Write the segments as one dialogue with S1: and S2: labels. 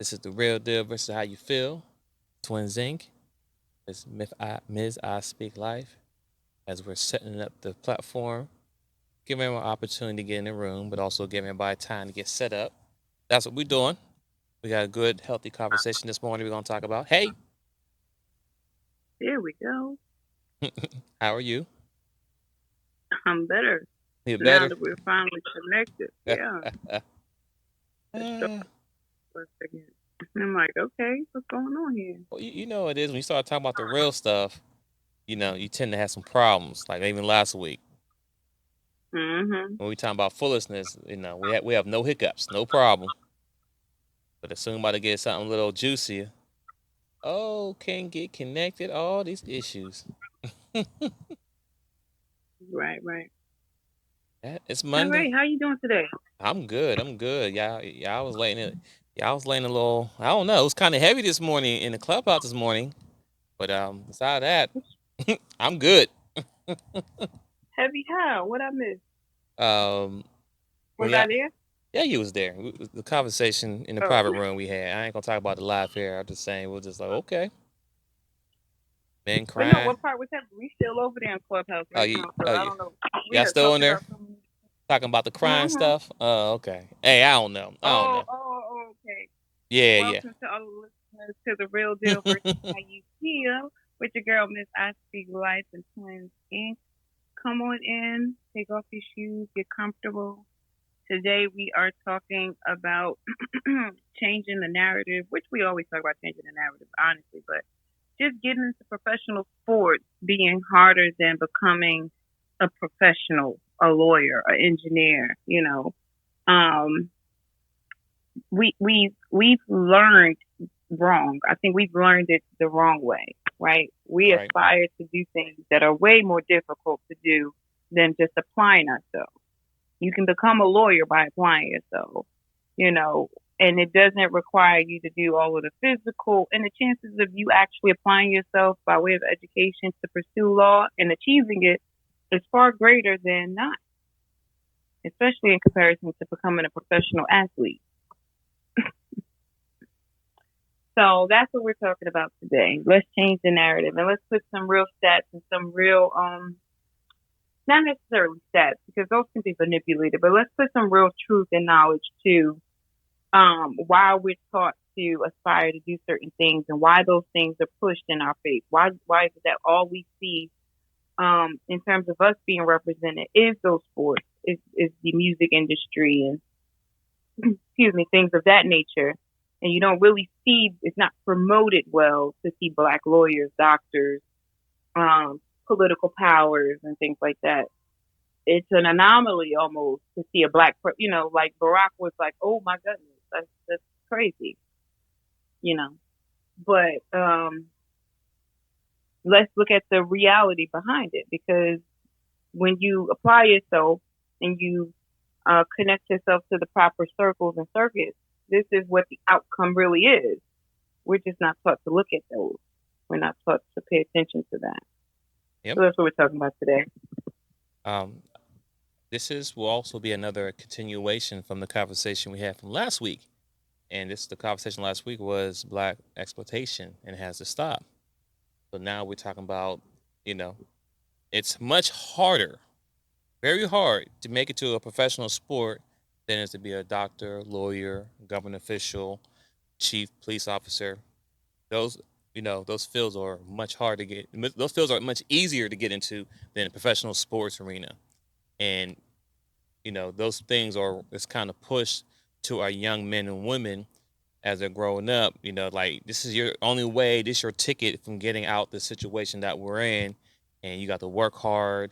S1: This is the real deal versus how you feel. Twinsinc. It's Ms. I Speak Life. As we're setting up the platform, giving everyone an opportunity to get in the room, but also giving everybody time to get set up. That's what we're doing. We got a good, healthy conversation this morning. We're gonna talk about. Hey,
S2: There we go.
S1: how are you?
S2: I'm better
S1: You
S2: now
S1: better?
S2: that we're finally connected. Yeah. It struck
S1: Uh,
S2: for a second. I'm like, okay, what's going on here?
S1: well, you know it is when you start talking about the real stuff. You tend to have some problems. Like even last week
S2: Mm-hmm.
S1: when we talking about foolishness, we have no hiccups, no problem. But as soon as about to get something a little juicier, oh, can't get connected. All these issues.
S2: Right, right.
S1: It's
S2: All
S1: Monday.
S2: right, how you doing today?
S1: I'm good. I'm good. Yeah. I was laying it. Yeah, I was laying a little. I don't know. It was kind of heavy this morning in the clubhouse this morning. But beside that, I'm good.
S2: Heavy how? What I missed?
S1: Um,
S2: Was
S1: when
S2: I
S1: y'all,
S2: there?
S1: yeah, you was there. The conversation in the
S2: Oh,
S1: private room we had. I ain't gonna talk about the live here. I'm just saying we're just like okay, men
S2: but no,
S1: crying.
S2: what part was that? We still over there in Clubhouse
S1: Oh,
S2: right now, so I
S1: yeah.
S2: don't know. We
S1: Y'all
S2: had
S1: still in
S2: talked
S1: there
S2: about something.
S1: talking about the crying
S2: Mm-hmm.
S1: stuff? Oh, okay. Hey, I don't know. I don't know.
S2: Okay.
S1: Yeah,
S2: Welcome to all the listeners to the Real Deal
S1: yeah.
S2: versus How You Feel with your girl, Miss I Speak Life and Twins Inc. Come on in, take off your shoes, get comfortable. Today we are talking about changing the narrative, which we always talk about changing the narrative, honestly, but just getting into professional sports being harder than becoming a professional, a lawyer, an engineer, Um, we've learned wrong. I think we've learned it the wrong way, right? We
S1: Right.
S2: aspire to do things that are way more difficult to do than just applying ourselves. You can become a lawyer by applying yourself, you know, and it doesn't require you to do all of the physical, and the chances of you actually applying yourself by way of education to pursue law and achieving it is far greater than not, especially in comparison to becoming a professional athlete. So that's what we're talking about today. Let's change the narrative and let's put some real stats and some real not necessarily stats because those can be manipulated, but let's put some real truth and knowledge to why we're taught to aspire to do certain things and why those things are pushed in our face. Why is it that all we see in terms of us being represented is those sports, is the music industry and excuse me, things of that nature. And you don't really see, it's not promoted well to see black lawyers, doctors, political powers, and things like that. It's an anomaly almost to see a like Barack was like, oh my goodness, that's crazy, you know. But let's look at the reality behind it because when you apply yourself and you connect yourself to the proper circles and circuits, this is what the outcome really is. We're just not taught to look at those. We're not taught to pay attention to that.
S1: Yep.
S2: So that's what we're talking about today.
S1: Um, this will also be another continuation from the conversation we had from last week. And the conversation last week was black exploitation and it has to stop. So now we're talking about, you know, it's much harder, very hard to make it to a professional sport than it is to be a doctor, lawyer, government official, chief police officer. Those, those fields are much harder to get. Those fields are much easier to get into than a professional sports arena. And those things are it's kind of pushed to our young men and women as they're growing up. Like this is your only way, this is your ticket from getting out the situation that we're in, and you got to work hard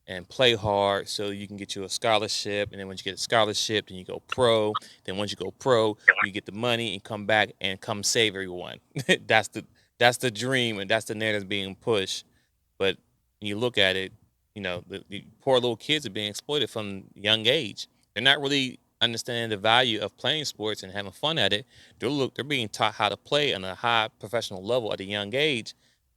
S1: and play hard so you can get you a scholarship, and then once you get a scholarship, then you go pro. Then once you go pro, you get the money and come back and come save everyone. That's the dream, and that's the narrative being pushed. But when you look at it, the poor little kids are being exploited from young age. They're not really understanding the value of playing sports and having fun at it. They're being taught how to play on a high professional level at a young age,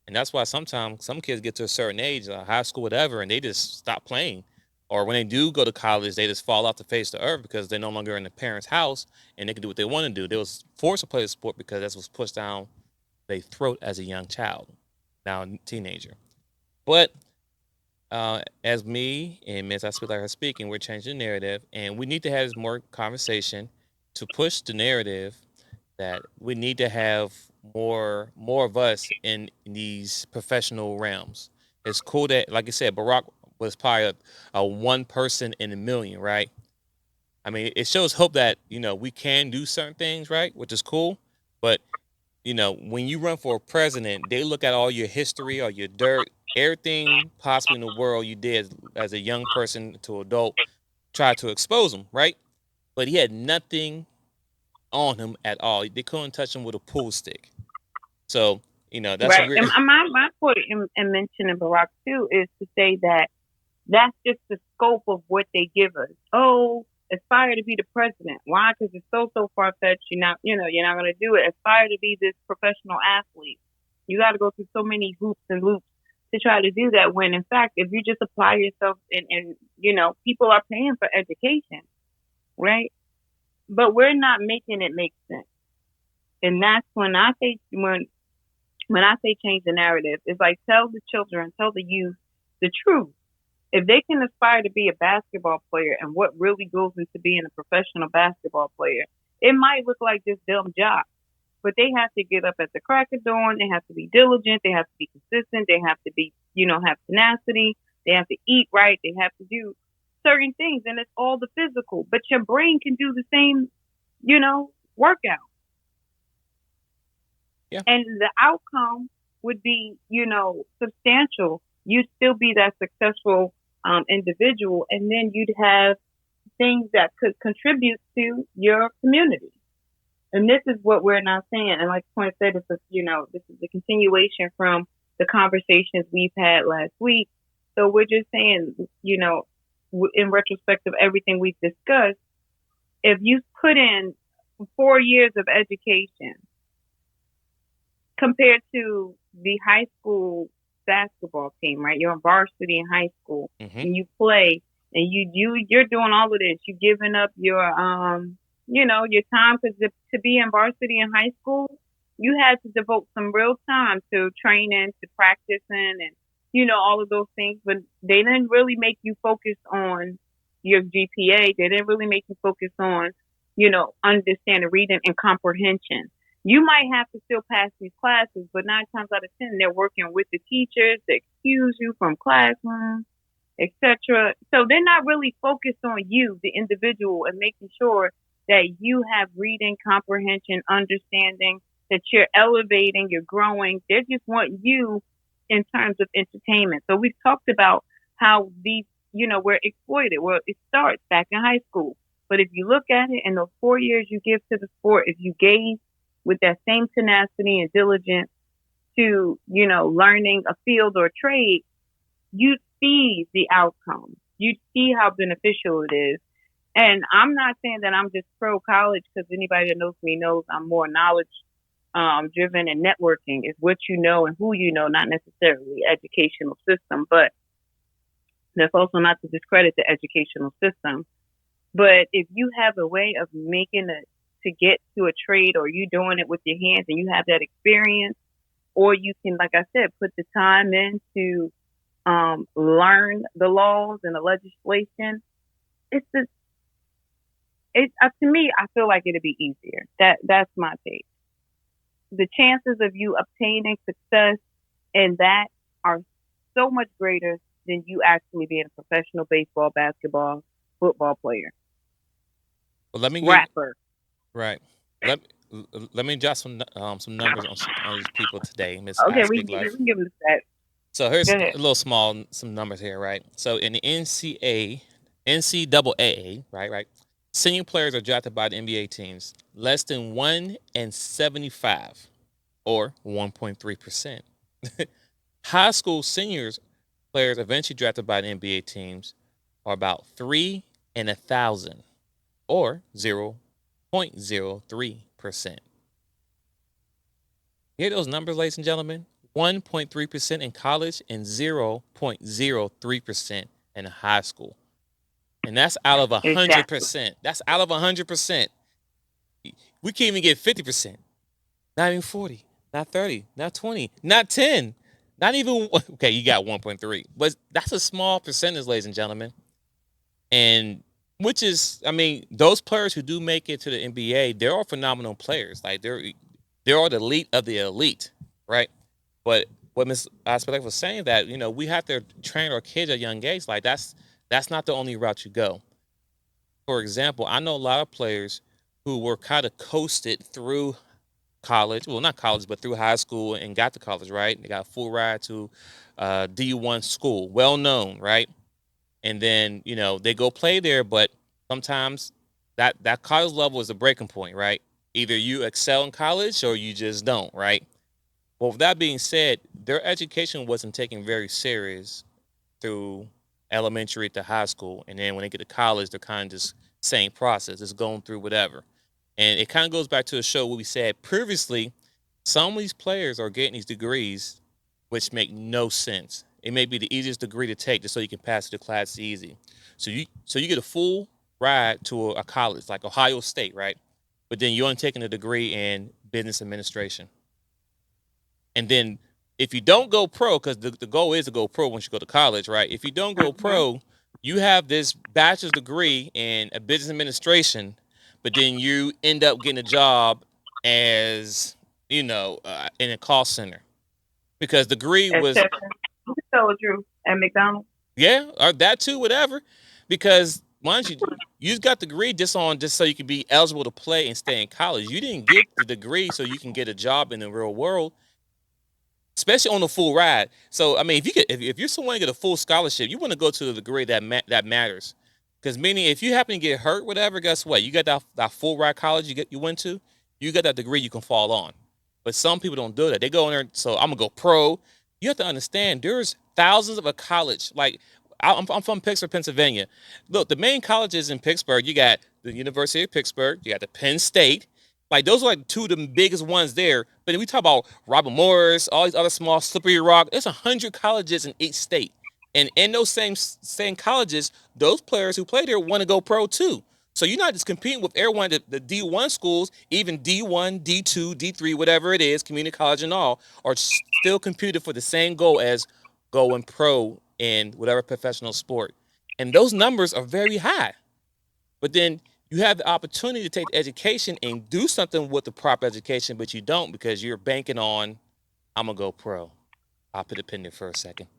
S1: and that's why sometimes some kids get to a certain age, high school, whatever, and they just stop playing. or when they do go to college, they just fall off the face of the earth because they're no longer in the parents' house and they can do what they want to do. They was forced to play the sport because that's what's pushed down their throat as a young child, now a teenager. But as me and Ms. I speak like her speaking, we're changing the narrative, and we need to have more conversation to push the narrative that we need to have more of us in these professional realms. It's cool that, like I said, Barack was probably a one person in a million, right? I mean, it shows hope that we can do certain things, right? Which is cool, but when you run for a president, they look at all your history or your dirt, everything possibly in the world you did as a young person to adult, try to expose him, right? But he had nothing on him at all. They couldn't touch him with a pool stick. So, that's a
S2: Right.
S1: weird.
S2: And my point in mentioning Barack too is to say that that's just the scope of what they give us. Oh, aspire to be the president. Why? Because it's so far fetched. You're not going to do it. Aspire to be this professional athlete. You got to go through so many hoops and loops to try to do that. When in fact, if you just apply yourself and people are paying for education, right? But we're not making it make sense. And that's when I say change the narrative, it's like tell the children, tell the youth the truth. If they can aspire to be a basketball player and what really goes into being a professional basketball player, it might look like this dumb job. But they have to get up at the crack of dawn. They have to be diligent. They have to be consistent. They have to be, have tenacity. They have to eat right. They have to do certain things. And it's all the physical. But your brain can do the same, workout.
S1: Yeah.
S2: And the outcome would be, substantial. You'd still be that successful individual, and then you'd have things that could contribute to your community. And this is what we're not saying. And like Point said, this is a continuation from the conversations we've had last week. So we're just saying, in retrospect of everything we've discussed, if you put in 4 years of education compared to the high school basketball team, right? You're on varsity in high school and you play and you're doing all of this. You're giving up your your time because to be in varsity in high school, you had to devote some real time to training, to practicing, and all of those things. But they didn't really make you focus on your GPA. They didn't really make you focus on understanding, reading, and comprehension. You might have to still pass these classes, but 9 times out of 10, they're working with the teachers to excuse you from classrooms, etc. So they're not really focused on you, the individual, and making sure that you have reading, comprehension, understanding, that you're elevating, you're growing. They just want you in terms of entertainment. So we've talked about how these, we're exploited. Well, it starts back in high school. But if you look at it in those 4 years you give to the sport, if you gaze with that same tenacity and diligence to, learning a field or trade, you see the outcome. You see how beneficial it is. And I'm not saying that I'm just pro college because anybody that knows me knows I'm more knowledge driven, and networking is what you know and who you know, not necessarily educational system. But that's also not to discredit the educational system. But if you have a way of making it to get to a trade, or you doing it with your hands and you have that experience, or you can, like I said, put the time in to learn the laws and the legislation, to me, I feel like it'd be easier. That's my take. The chances of you obtaining success in that are so much greater than you actually being a professional baseball, basketball, football player,
S1: Well, let me give
S2: rapper.
S1: right. Let let me jot some numbers on these people today, Miss I
S2: Okay, we
S1: Speak
S2: can
S1: Life.
S2: give them that.
S1: So
S2: Go
S1: here's
S2: ahead.
S1: a little small some numbers here, right? So in the NCAA, right, senior players are drafted by the NBA teams less than 1 in 75, or 1.3%. High school seniors players eventually drafted by the NBA teams are about 3 in 1,000, or 0.03%. Hear those numbers, ladies and gentlemen? 1.3% in college and 0.03% in high school. and that's out of
S2: Exactly.
S1: 100%. That's out of 100%. We can't even get 50%. Not even 40. Not 30. Not 20. Not 10. Not even okay. You got 1.3, but that's a small percentage, ladies and gentlemen. And which is, I mean, those players who do make it to the NBA, they're all phenomenal players. Like they're all the elite of the elite, right? But what Ms. Aspect was saying that we have to train our kids at a young age. Like that's not the only route you go. For example, I know a lot of players who were kind of coasted through college. Well, not college, but through high school and got to college, right? They got a full ride to D1 school, well known, right? And then they go play there, but sometimes that college level is a breaking point, right? Either you excel in college or you just don't, right? Well, with that being said, their education wasn't taken very serious through elementary to high school, and then when they get to college, they're kind of just same process, just going through whatever. And it kind of goes back to a show what we said previously. Some of these players are getting these degrees, which make no sense. It may be the easiest degree to take just so you can pass the class easy. So you get a full ride to a college like Ohio State, right? But then you're only taking a degree in business administration. And then if you don't go pro, because the goal is to go pro once you go to college, right? If you don't go
S2: Hmm.
S1: pro, you have this bachelor's degree in a business administration, but then you end up getting a job as in a call center because the degree was
S2: Exception. You can tell the truth at McDonald's.
S1: yeah, or that too, whatever. Because once you just got the degree just so you can be eligible to play and stay in college. You didn't get the degree so you can get a job in the real world, especially on the full ride. So I mean, if you're someone to get a full scholarship, you want to go to the degree that matters. Because meaning, if you happen to get hurt, whatever, guess what? You got that full ride college you went to, you got that degree you can fall on. But some people don't do that. They go in there. So I'm gonna go pro. You have to understand. There's thousands of a college. Like I'm from Pittsburgh, Pennsylvania. Look, the main colleges in Pittsburgh. You got the University of Pittsburgh. You got the Penn State. Like those are like two of the biggest ones there. But then we talk about Robert Morris, all these other small Slippery Rock. There's 100 colleges in each state, and in those same colleges, those players who play there want to go pro too. So you're not just competing with everyone at the D1 schools, even D1, D2, D3, whatever it is, community college and all, are still competing for the same goal as going pro in whatever professional sport. And those numbers are very high. But then you have the opportunity to take the education and do something with the proper education, but you don't because you're banking on, I'm going to go pro. I'll put a pin there for a second.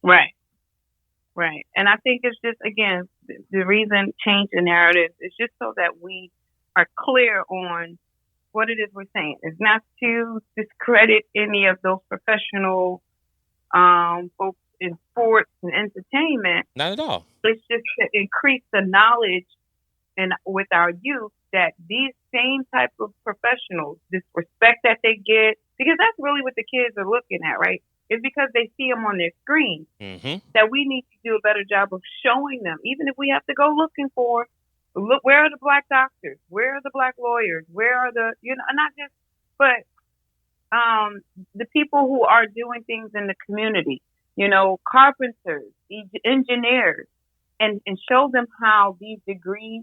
S2: Right. Right. And I think it's just, again, the reason change the narrative is just so that we are clear on what it is we're saying. It's not to discredit any of those professional folks in sports and entertainment.
S1: Not at all.
S2: It's just to increase the knowledge and with our youth that these same type of professionals, this respect that they get, because that's really what the kids are looking at, right? It's because they see them on their screen
S1: Mm-hmm.
S2: that we need to do a better job of showing them, even if we have to go looking for, look, where are the black doctors? Where are the black lawyers? Where are the, not just, but the people who are doing things in the community, carpenters, engineers, and show them how these degrees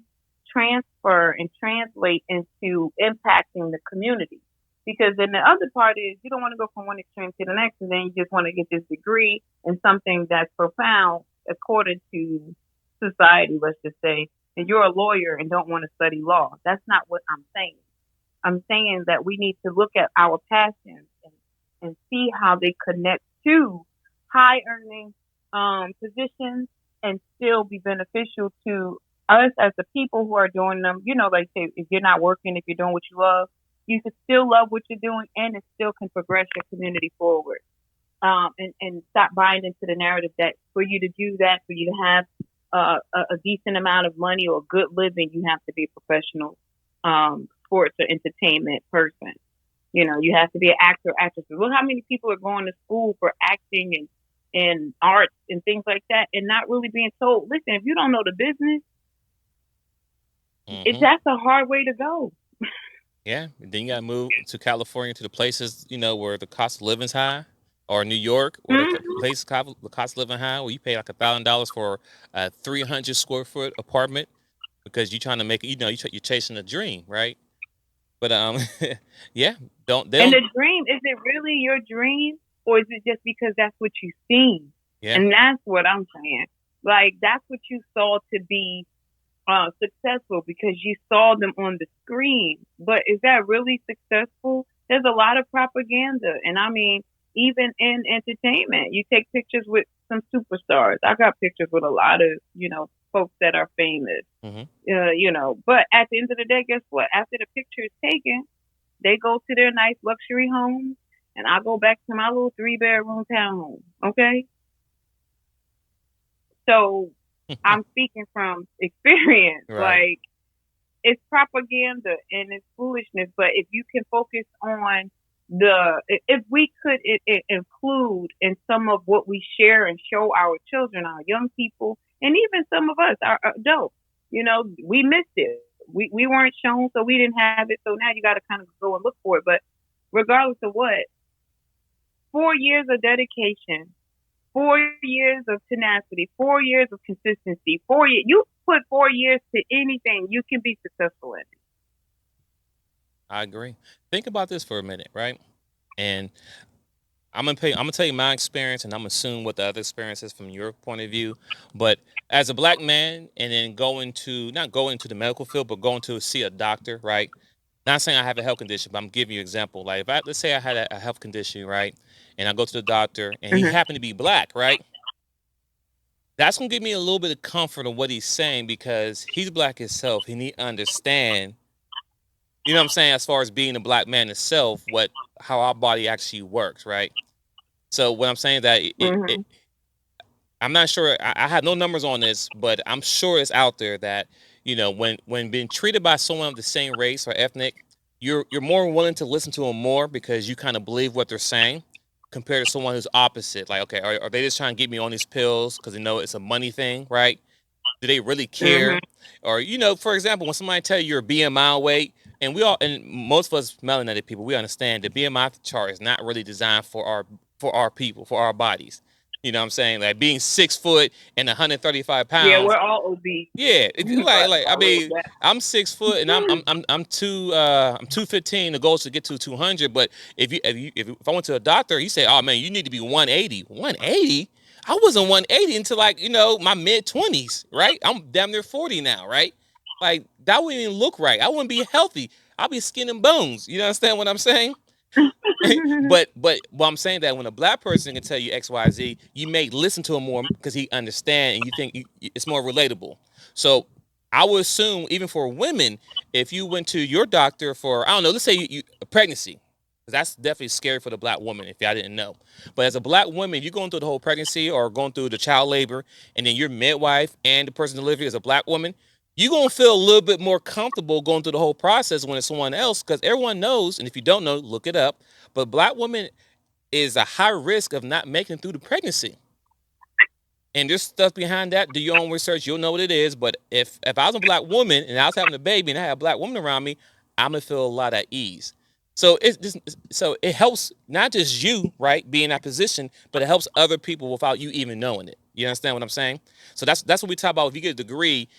S2: transfer and translate into impacting the community. Because then the other part is you don't want to go from one extreme to the next, and then you just want to get this degree in something that's profound according to society, let's just say, and you're a lawyer and don't want to study law. That's not what I'm saying. I'm saying that we need to look at our passions and see how they connect to high earning positions and still be beneficial to us as the people who are doing them. Like say, if you're not working, if you're doing what you love, you can still love what you're doing and it still can progress your community forward. And stop buying into the narrative that for you to do that, for you to have a decent amount of money or good living, you have to be a professional sports or entertainment person. You have to be an actor, actress. Look how many people are going to school for acting and arts and things like that, and not really being told, listen, if you don't know the business,
S1: Mm-hmm.
S2: that's a hard way to go.
S1: Yeah. And then you got to move to California to the places, where the cost of living's high. or New York, where the
S2: Hmm.
S1: the cost of living high, where you pay like $1,000 for a 300 square foot apartment because you're trying to make it. You're chasing a dream, right? But yeah, they
S2: And
S1: don't.
S2: the dream, is it really your dream, or is it just because that's what you seen?
S1: Yeah,
S2: And that's what I'm saying. Like that's what you saw to be successful because you saw them on the screen. But is that really successful? There's a lot of propaganda. And I mean, even in entertainment, you take pictures with some superstars. I got pictures with a lot of, folks that are famous,
S1: hmm
S2: but at the end of the day, guess what? After the picture is taken, they go to their nice luxury homes and I go back to my little 3 bedroom townhome. Okay. So I'm speaking from experience.
S1: right.
S2: Like, it's propaganda and it's foolishness. But if you can focus on if we could include in some of what we share and show our children, our young people, and even some of us, our adults, we missed it. We weren't shown, so we didn't have it. So now you got to kind of go and look for it. But regardless of what, 4 years of dedication, 4 years of tenacity, 4 years of consistency, 4 years. You put 4 years to anything, you can be successful in it.
S1: I agree. Think about this for a minute, right? And I'm gonna tell you my experience, and I'm gonna assume what the other experience is from your point of view. But as a black man, and then going to not going to the medical field, but going to see a doctor, right? Not saying I have a health condition, but I'm giving you an example. Like if let's say I had a health condition, right, and I go to the doctor, and he
S2: Mm-hmm.
S1: happened to be black, right? That's gonna give me a little bit of comfort of what he's saying because he's black himself, and he understand. You know what I'm saying? As far as being a black man itself, how our body actually works, right? So what I'm saying that
S2: Mm-hmm.
S1: I'm not sure. I have no numbers on this, but I'm sure it's out there that when being treated by someone of the same race or ethnic, you're more willing to listen to them more because you kind of believe what they're saying, compared to someone who's opposite. Like, okay, are they just trying to get me on these pills because they know it's a money thing, right? Do they really
S2: Mm-hmm.
S1: care? Or for example, when somebody tell you your BMI weight, and most of us melanated people, we understand the BMI chart is not really designed for our people, for our bodies. You know what I'm saying? Like being 6 foot and 135
S2: Yeah,
S1: pounds.
S2: we're all obese.
S1: Yeah,
S2: Right.
S1: like I
S2: I read
S1: mean,
S2: that.
S1: I'm 6 foot and I'm 215. The goal is to get to 200. But if I went to a doctor, he said, "Oh man, you need to be 180." 180. I wasn't 180 until like my mid 20s, right? I'm damn near 40 now, right? Like that wouldn't even look right. I wouldn't be healthy. I'll be skin and bones. You understand what I'm saying? but I'm saying that when a black person can tell you X, Y, Z, you may listen to him more because he understand and you think it's more relatable. So I would assume even for women, if you went to your doctor for I don't know, let's say a pregnancy, because that's definitely scary for the black woman if y'all didn't know. But as a black woman, you're going through the whole pregnancy or going through the child labor, and then your midwife and the person delivery as a black woman, you're gonna feel a little bit more comfortable going through the whole process when it's someone else, because everyone knows, and if you don't know, look it up. But black women is a high risk of not making it through the pregnancy. And there's stuff behind that. Do your own research, you'll know what it is. But if I was a black woman and I was having a baby and I had a black woman around me, I'm gonna feel a lot at ease. So it helps not just you, right, be in that position, but it helps other people without you even knowing it. You understand what I'm saying? So that's what we talk about. If you get a degree,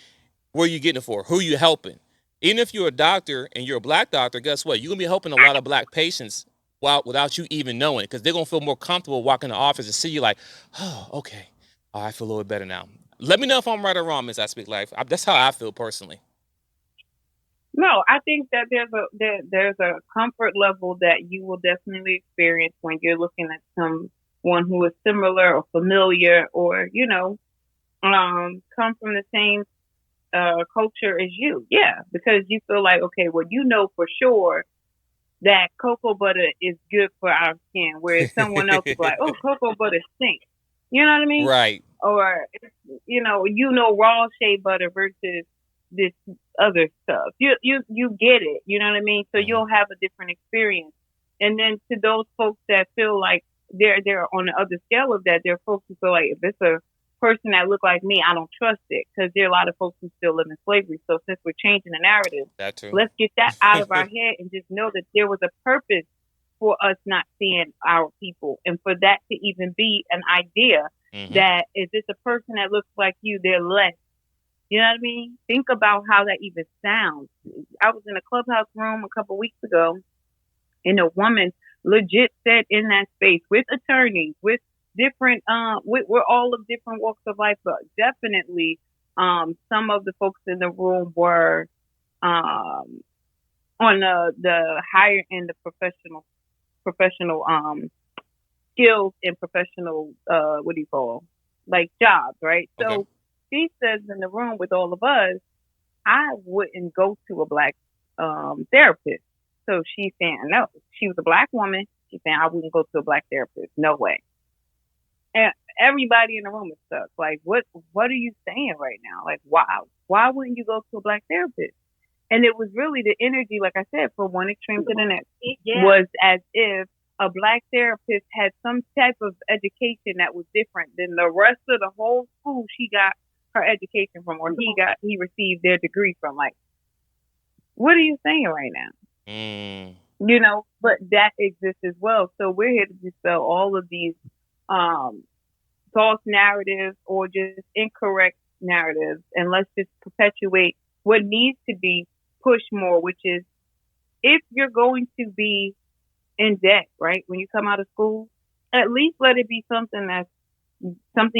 S1: where are you getting it for? Who are you helping? Even if you're a doctor and you're a black doctor, guess what? You're gonna be helping a lot of black patients without you even knowing it, because they're gonna feel more comfortable walking in the office and see you like, oh, okay, oh, I feel a little bit better now. Let me know if I'm right or wrong, Miss I Speak Life. That's how I feel personally.
S2: No, I think that there's a comfort level that you will definitely experience when you're looking at someone who is similar or familiar, or come from the same culture as you. Yeah, because you feel like, okay, well, for sure that cocoa butter is good for our skin, whereas someone else is like, oh, cocoa butter stinks. You know what I mean?
S1: Right.
S2: Or raw shea butter versus this other stuff. You get it. You know what I mean? So
S1: hmm
S2: you'll have a different experience. And then to those folks that feel like they're on the other scale of that, there are folks who feel like if it's a person that look like me, I don't trust it, because there are a lot of folks who still live in slavery. So since we're changing the narrative,
S1: That too.
S2: let's get that out of our head and just know that there was a purpose for us not seeing our people, and for that to even be an idea
S1: Mm-hmm.
S2: that is this a person that looks like you, they're less. You know what I mean? Think about how that even sounds. I was in a clubhouse room a couple weeks ago, and a woman legit said in that space with attorneys, with different, we're all of different walks of life, but definitely, some of the folks in the room were, um, on the higher end of professional skills and professional what do you call, like, jobs, right?
S1: Okay.
S2: So she says in the room with all of us, I wouldn't go to a black therapist. So she's saying no. She was a black woman. She's saying I wouldn't go to a black therapist. No way. And everybody in the room is stuck. Like, what are you saying right now? Like, why wouldn't you go to a black therapist? And it was really the energy, like I said, from one extreme to the next, was as if a black therapist had some type of education that was different than the rest of the whole school she got her education from, or he received their degree from. Like, what are you saying right now?
S1: Mm.
S2: But that exists as well. So we're here to dispel all of these um, false narratives or just incorrect narratives, and let's just perpetuate what needs to be pushed more, which is, if you're going to be in debt, right, when you come out of school, at least let it be something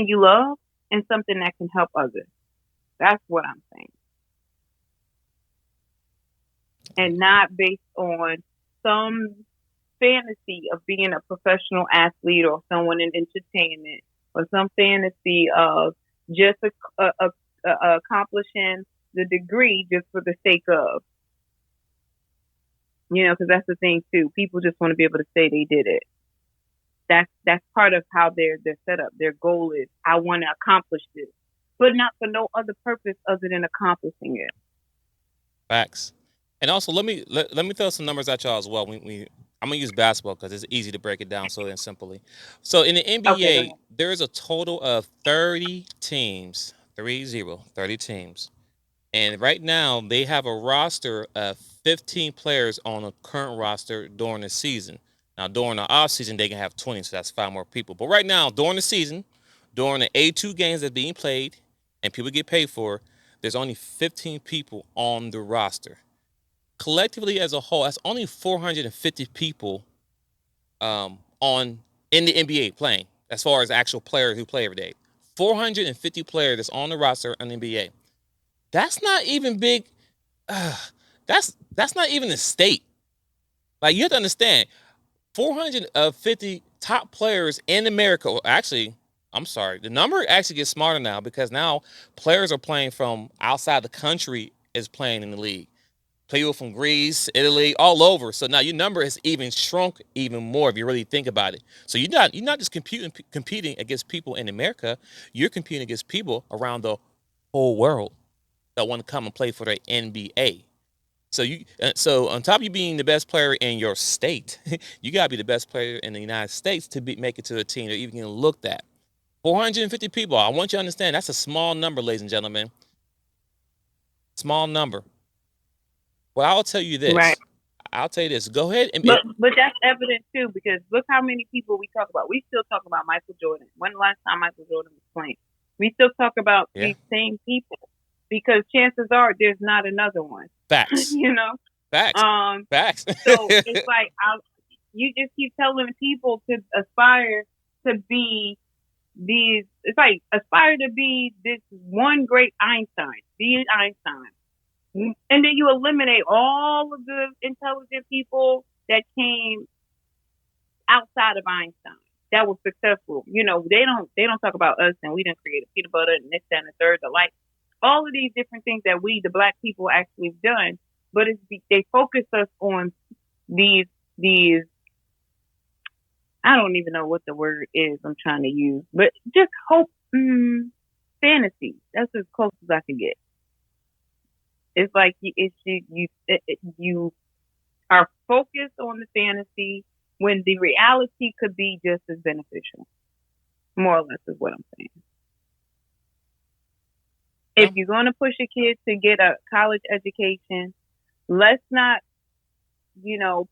S2: you love and something that can help others. That's what I'm saying. And not based on some fantasy of being a professional athlete or someone in entertainment, or some fantasy of just accomplishing the degree just for the sake of, because that's the thing too. People just want to be able to say they did it. That's part of how they're set up. Their goal is, I want to accomplish this, but not for no other purpose other than accomplishing it.
S1: Facts. And also, let me throw some numbers at y'all as well. I'm gonna use basketball because it's easy to break it down so simply. So in the
S2: Okay, go
S1: NBA,
S2: ahead.
S1: there is a total of 30 teams, 30 teams, and right now they have a roster of 15 players on a current roster during the season. Now during the off season, they can have 20, so that's 5 more people. But right now, during the season, during the 82 games that's being played and people get paid for, there's only 15 people on the roster. Collectively as a whole, that's only 450 people on in the NBA playing, as far as actual players who play every day. 450 players that's on the roster in the NBA. That's not even big. Uh, that's not even a state. Like, you have to understand, 450 top players in America. Well, actually, I'm sorry. The number actually gets smarter now, because now players are playing from outside the country is playing in the league. People from Greece, Italy, all over. So now your number has even shrunk even more if you really think about it. So you're not just competing against people in America. You're competing against people around the whole world that want to come and play for the NBA. So on top of you being the best player in your state, you gotta be the best player in the United States to make it to a team or even get looked at. 450 people. I want you to understand that's a small number, ladies and gentlemen. Small number. Well, I'll tell you
S2: Right.
S1: this. I'll tell you this. Go ahead and
S2: But that's evident too, because look how many people we talk about. We still talk about Michael Jordan. When the last time Michael Jordan was playing? We still talk about
S1: yeah,
S2: these same people, because chances are there's not another one.
S1: facts,
S2: you know.
S1: facts,
S2: Um.
S1: facts.
S2: So it's like, you just keep telling people to aspire to be these. It's like, aspire to be this one great Einstein. Be Einstein. And then you eliminate all of the intelligent people that came outside of Einstein that was successful. They don't talk about us, and we didn't create a peanut butter and this, that, and the third. The like all of these different things that we, the black people, actually have done. But they focus us on these. I don't even know what the word is I'm trying to use, but just hope, fantasy. That's as close as I can get. It's like you are focused on the fantasy when the reality could be just as beneficial. More or less is what I'm saying. If
S1: Well,
S2: you're going to push a kid to get a college education, let's not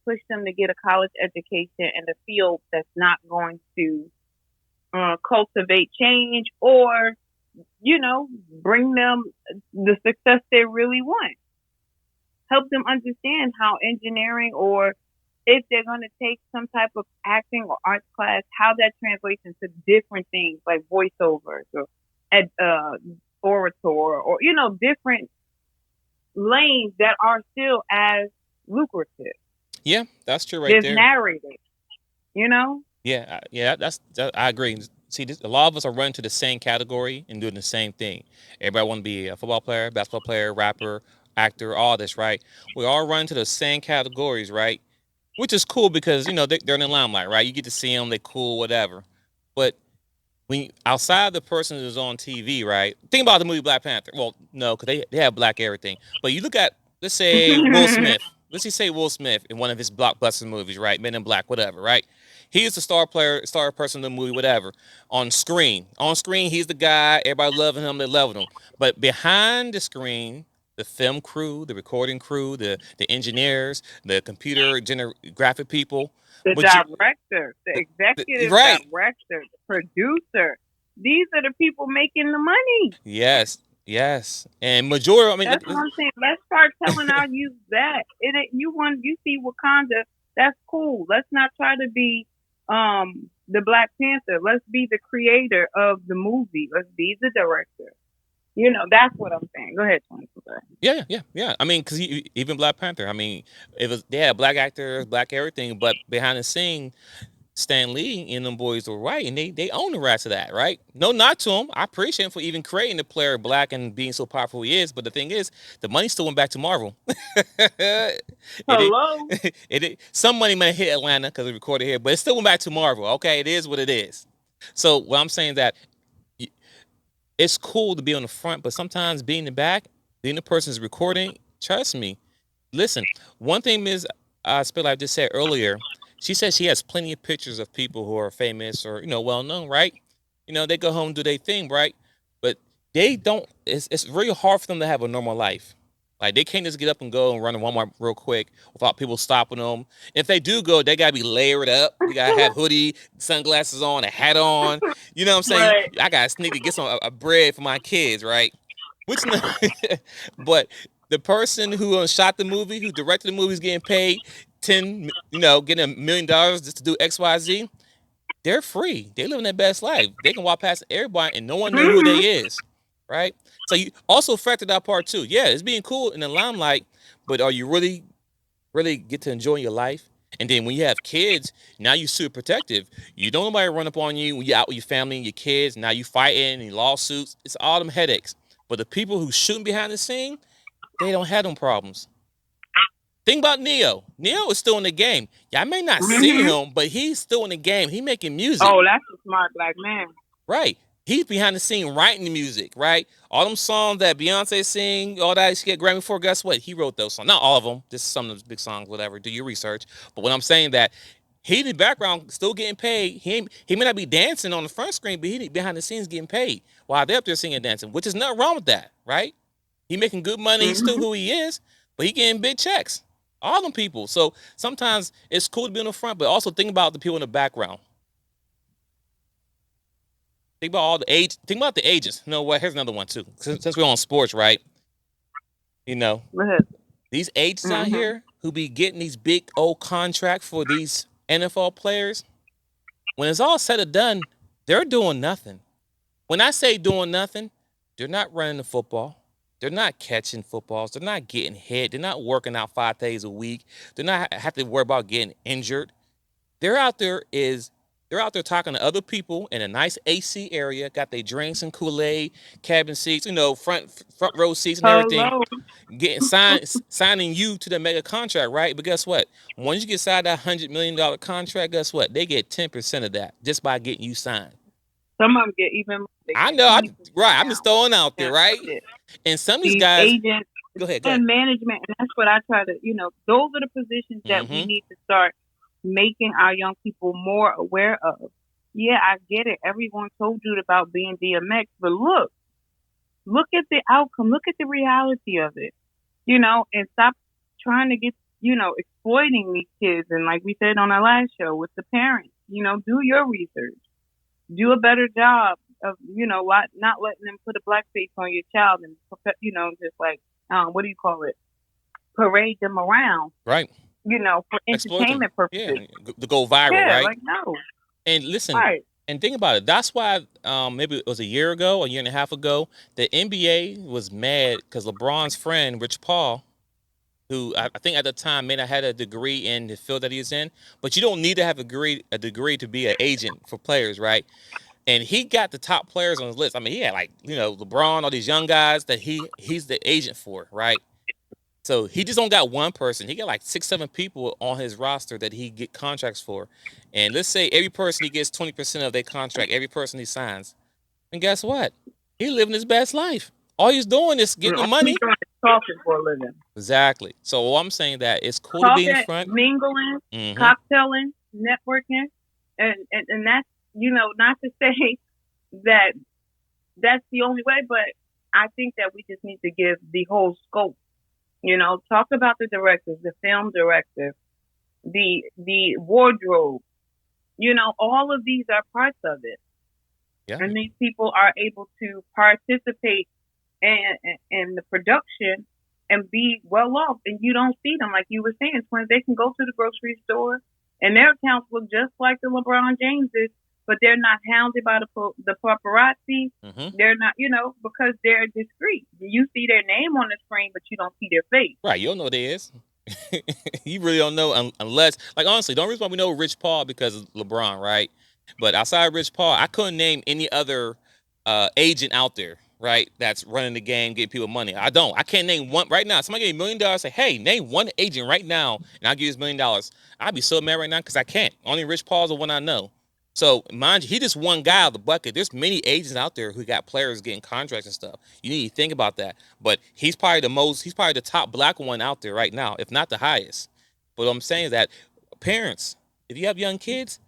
S2: push them to get a college education in a field that's not going to cultivate change or, bring them the success they really want. Help them understand how engineering or if they're going to take some type of acting or arts class, how that translates into different things like voiceovers or orator or, different lanes that are still as lucrative.
S1: Yeah, that's true right
S2: There's
S1: there.
S2: narrators, you know?
S1: Yeah, yeah, I agree. See, a lot of us are running to the same category and doing the same thing. Everybody want to be a football player, basketball player, rapper, actor, all this, right? We all run to the same categories, right? Which is cool because they're in the limelight, right? You get to see them, they cool, whatever. But when outside the person who's on TV, right? Think about the movie Black Panther. Well, no, because they have black everything. But you look at, let's say, Will Smith. Let's just say Will Smith in one of his blockbuster movies, right? Men in Black, whatever, right? He is the star player, star person in the movie, whatever. On screen, he's the guy. Everybody loving him, they loving him. But behind the screen, the film crew, the recording crew, the engineers, the graphic people,
S2: The
S1: but
S2: director, the executive
S1: right,
S2: director, the producer. These are the people making the money.
S1: yes, yes, and majority. I mean,
S2: That's what I'm saying. Let's start telling our youth that. You see Wakanda, that's cool. Let's not try to be the Black Panther. Let's be the creator of the movie. Let's be the director. That's what I'm saying. Go ahead, Tony.
S1: yeah, yeah, yeah. I mean, because even Black Panther. I mean, it was they had black actors, black everything, but behind the scene, Stan Lee and them boys were right, and they own the rest of that, right? No, not to him. I appreciate him for even creating the player black and being so powerful he is. But the thing is, the money still went back to Marvel. it,
S2: Hello.
S1: some money might hit Atlanta because it recorded here, but it still went back to Marvel. Okay, it is what it is. So what I'm saying that it's cool to be on the front, but sometimes being in the back, being the person's recording, trust me. Listen, one thing Ms. Spitlife just said earlier, she said she has plenty of pictures of people who are famous or, well known, right? They go home, do their thing, right? But they don't, it's really hard for them to have a normal life. Like they can't just get up and go and run to Walmart real quick without people stopping them. If they do go, they gotta be layered up. You gotta have hoodie, sunglasses on, a hat on. You know what I'm saying?
S2: Right.
S1: I gotta sneak to get some a bread for my kids, right? Which, but the person who shot the movie, who directed the movie, is getting paid getting $1 million just to do X, Y, Z. They're free. They living their best life. They can walk past everybody and no one know who they
S2: Mm-hmm.
S1: is, right? So you also factor that part too. Yeah, it's being cool in the limelight, but are you really, really get to enjoy your life? And then when you have kids, now you're super protective. You don't nobody run up on you when you're out with your family and your kids. Now you fighting and lawsuits. It's all them headaches. But the people who shooting behind the scene, they don't have them problems. Think about Neo. Neo is still in the game. Y'all may not see
S2: Mm-hmm.
S1: him, but he's still in the game. He making music,
S2: Oh, that's a smart black man.
S1: right? He's behind the scene writing the music, right? All them songs that Beyonce sing, all that she get Grammy for. Guess what? He wrote those songs. Not all of them. Just some of those big songs, whatever. Do your research. But when I'm saying that he in the background still getting paid. He may not be dancing on the front screen, but he behind the scenes getting paid while they're up there singing and dancing, which is nothing wrong with that, right? He making good money. He's still
S2: Mm-hmm.
S1: who he is, but he getting big checks. All them people. So sometimes it's cool to be on the front, but also think about the people in the background. Think about all the age. Think about the agents. You know what? Here's another one too. Since we're on sports, right? You know
S2: Go ahead.
S1: these agents out
S2: Mm-hmm.
S1: here who be getting these big old contracts for these NFL players. When it's all said and done, they're doing nothing. When I say doing nothing, they're not running the football. They're not catching footballs. They're not getting hit. They're not working out 5 days a week. They're not have to worry about getting injured. They're out there is they're out there talking to other people in a nice AC area, got their drinks and Kool-Aid, cabin seats, front row seats and everything,
S2: Hello.
S1: getting signing you to the mega contract, right? But guess what? Once you get signed that $100 million contract, guess what? They get 10% of that just by getting you signed.
S2: Some of them get even more. They
S1: I
S2: get
S1: know,
S2: 20%
S1: right? I'm just
S2: now.
S1: throwing out there,
S2: That's
S1: right?
S2: it.
S1: And some of these
S2: These
S1: guys,
S2: agents
S1: go ahead, go ahead.
S2: and management, and that's what I try to, those are the positions that we
S1: Mm-hmm.
S2: need to start making our young people more aware of. Yeah, I get it. Everyone told you about being DMX, but look at the outcome. Look at the reality of it, and stop trying to get, exploiting these kids. And like we said on our last show with the parents, do your research, do a better job of, not letting them put a black face on your child and, just like, what do you call it? Parade them around,
S1: Right.
S2: for
S1: Exploit them.
S2: entertainment
S1: Yeah.
S2: purposes.
S1: To go viral,
S2: Yeah,
S1: right?
S2: like no.
S1: And listen,
S2: Right.
S1: and think about it. That's why maybe it was a year ago, a year and a half ago, the NBA was mad because LeBron's friend, Rich Paul, who I think at the time may not had a degree in the field that he's in, but you don't need to have a degree to be an agent for players, right? And he got the top players on his list. I mean, he had like, LeBron, all these young guys that he's the agent for, right? So he just don't got one person. He got like 6, 7 people on his roster that he get contracts for. And let's say every person he gets 20% of their contract, every person he signs. And guess what? He living his best life. All he's doing is getting the
S2: All we
S1: money.
S2: doing is talking for a living.
S1: Exactly. So I'm saying that it's cool to be in
S2: Talking,
S1: front.
S2: mingling,
S1: Mm-hmm.
S2: cocktailing, networking, and that's not to say that that's the only way, but I think that we just need to give the whole scope. Talk about the directors, the film director, the wardrobe. All of these are parts of it,
S1: Yeah.
S2: and these people are able to participate in the production and be well off. And you don't see them like you were saying, twins. They can go to the grocery store, and their accounts look just like the LeBron Jameses, but they're not hounded by the paparazzi.
S1: Mm-hmm.
S2: They're not, because they're discreet. You see their name on the screen, but you don't see their face.
S1: Right. You don't know who they is. You really don't know unless, like, honestly, the only reason why we know Rich Paul because of LeBron, right? But outside of Rich Paul, I couldn't name any other agent out there, right? That's running the game, getting people money. I don't. I can't name one right now. Somebody gave me $1 million. Say, hey, name one agent right now, and I'll give you this $1 million. I'd be so mad right now because I can't. Only Rich Paul's the one I know. So mind you, he just one guy out of the bucket. There's many agents out there who got players getting contracts and stuff. You need to think about that. But he's probably the top black one out there right now, if not the highest. But what I'm saying is that parents, if you have young kids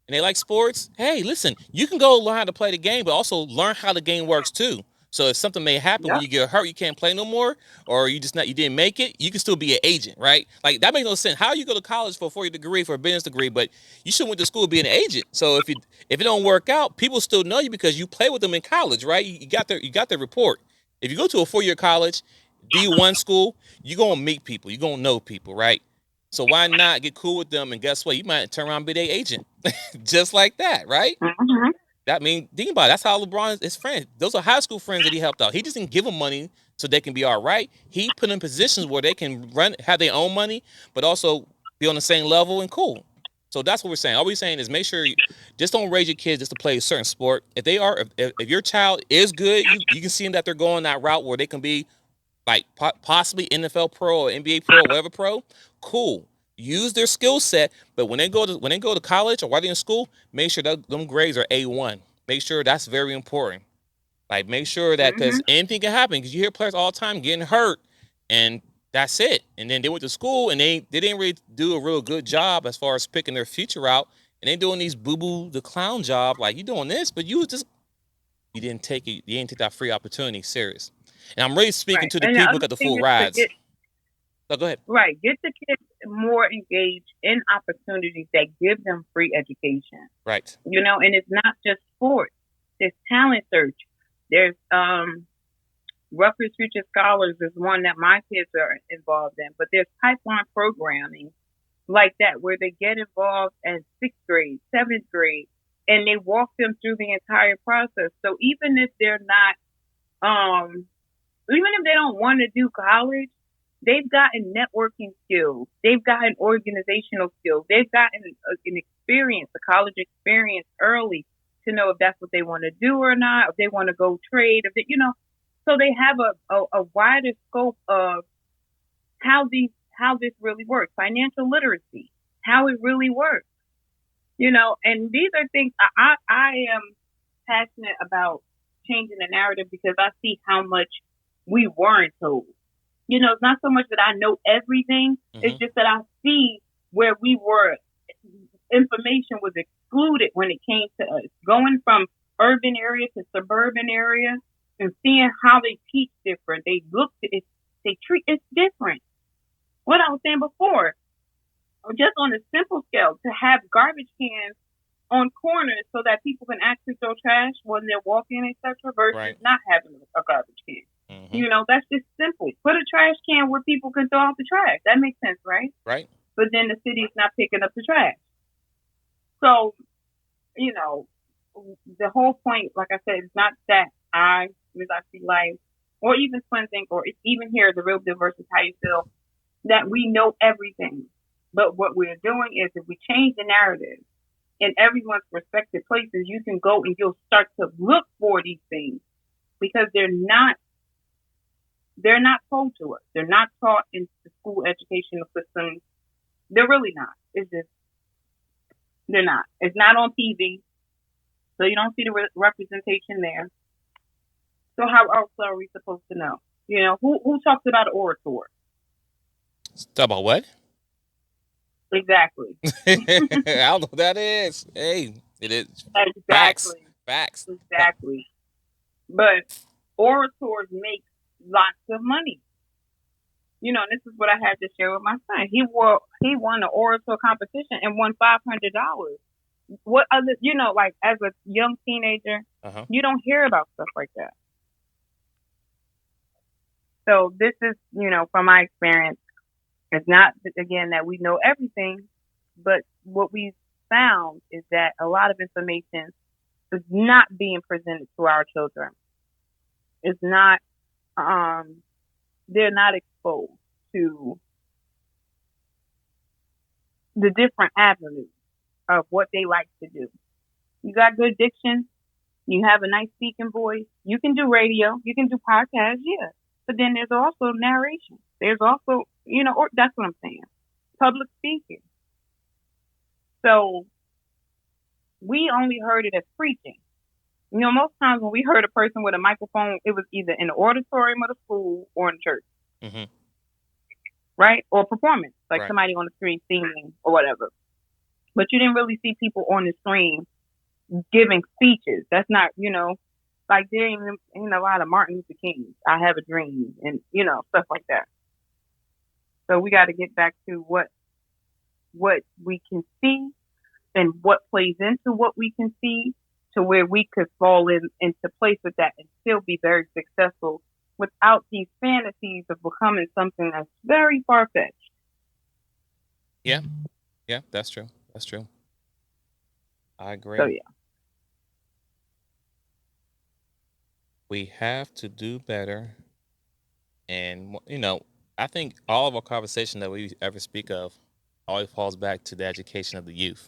S1: and they like sports, hey, listen, you can go learn how to play the game, but also learn how the game works too. So if something may happen when
S2: Yep.
S1: you get hurt, you can't play no more, or you didn't make it, you can still be an agent, right? Like that makes no sense. How you go to college for a 4-year degree, for a business degree, but you should went to school being an agent. So if it don't work out, people still know you because you play with them in college, right? You got their report. If you go to a 4-year college, D1 school, you're gonna meet people, you're gonna know people, right? So why not get cool with them? And guess what? You might turn around and be their agent, just like that, right?
S2: Mm-hmm.
S1: That mean, think about it. That's how LeBron is his friend. Those are high school friends that he helped out. He just didn't give them money so they can be all right. He put them in positions where they can have their own money, but also be on the same level and cool. So that's what we're saying. All we're saying is make sure just don't raise your kids just to play a certain sport. If they are, if your child is good, you can see that they're going that route where they can be like possibly NFL pro or NBA pro or whatever pro. Cool. Use their skill set, but when they go to college or while they're in school, make sure that them grades are A1. Make sure that's very important. Like make sure that
S2: Mm-hmm.
S1: because anything can happen. Because you hear players all the time getting hurt, and that's it. And then they went to school and they didn't really do a real good job as far as picking their future out. And they doing these boo boo the clown job. Like you doing this, but you didn't take it. You didn't take that free opportunity serious. And I'm really speaking
S2: Right.
S1: to the
S2: And the
S1: people who
S2: other
S1: got the
S2: thing
S1: full
S2: is to
S1: rides. So go ahead.
S2: get the kids more engaged in opportunities that give them free education.
S1: Right.
S2: And it's not just sports. There's talent search. There's Rutgers Future Scholars is one that my kids are involved in, but there's pipeline programming like that where they get involved in 6th grade, 7th grade, and they walk them through the entire process. So even if they're not, even if they don't want to do college, they've gotten networking skills. They've gotten organizational skills. They've gotten an experience, a college experience early to know if that's what they want to do or not, if they want to go trade, if they, so they have a wider scope of how this really works, financial literacy, how it really works, and these are things I am passionate about changing the narrative because I see how much we weren't told. It's not so much that I know everything.
S1: Mm-hmm.
S2: It's just that I see where we were, information was excluded when it came to us. Going from urban area to suburban area and seeing how they teach different. They look, they treat it's different. what I was saying before, just on a simple scale, to have garbage cans on corners so that people can actually throw trash when they're walking, etc., versus
S1: Right.
S2: not having a garbage can.
S1: Mm-hmm.
S2: You know, that's just simple. Put a trash can where people can throw out the trash. That makes sense, right?
S1: Right.
S2: But then the city is not picking up the trash. So, you know, the whole point, like I said, is not that because I see life, or even Twinsinc, or even here, the real deal versus how you feel, that we know everything. But what we're doing is if we change the narrative in everyone's respective places, you can go and you'll start to look for these things because they're not told to us. They're not taught in the school educational system. They're really not. It's just they're not. It's not on TV, so you don't see the representation there. So how else are we supposed to know? You know, who talks about orator?
S1: Talk about what?
S2: Exactly.
S1: I don't know what that is. Hey, it is facts.
S2: Exactly.
S1: Facts.
S2: Exactly. But orators make lots of money. You know, and this is what I had to share with my son. He won an orator competition and won $500. What other, like as a young teenager,
S1: Uh-huh.
S2: you don't hear about stuff like that. So this is, from my experience, it's not again that we know everything, but what we found is that a lot of information is not being presented to our children. It's not, they're not exposed to the different avenues of what they like to do. You got good diction, you have a nice speaking voice, you can do radio, you can do podcasts, yeah. But then there's also narration. There's also, or that's what I'm saying, public speaking. So we only heard it as preaching. Most times when we heard a person with a microphone, it was either in the auditorium of the school or in church,
S1: Mm-hmm.
S2: right? Or performance, like
S1: Right.
S2: somebody on the screen singing or whatever. But you didn't really see people on the screen giving speeches. That's not, like there ain't a lot of Martin Luther King. I have a dream, and stuff like that. So we got to get back to what we can see and what plays into what we can see, to where we could fall into place with that and still be very successful without these fantasies of becoming something that's very far fetched.
S1: Yeah. Yeah, that's true. That's true. I
S2: So
S1: agree.
S2: yeah,
S1: We have to do better. And, I think all of our conversation that we ever speak of always falls back to the education of the youth.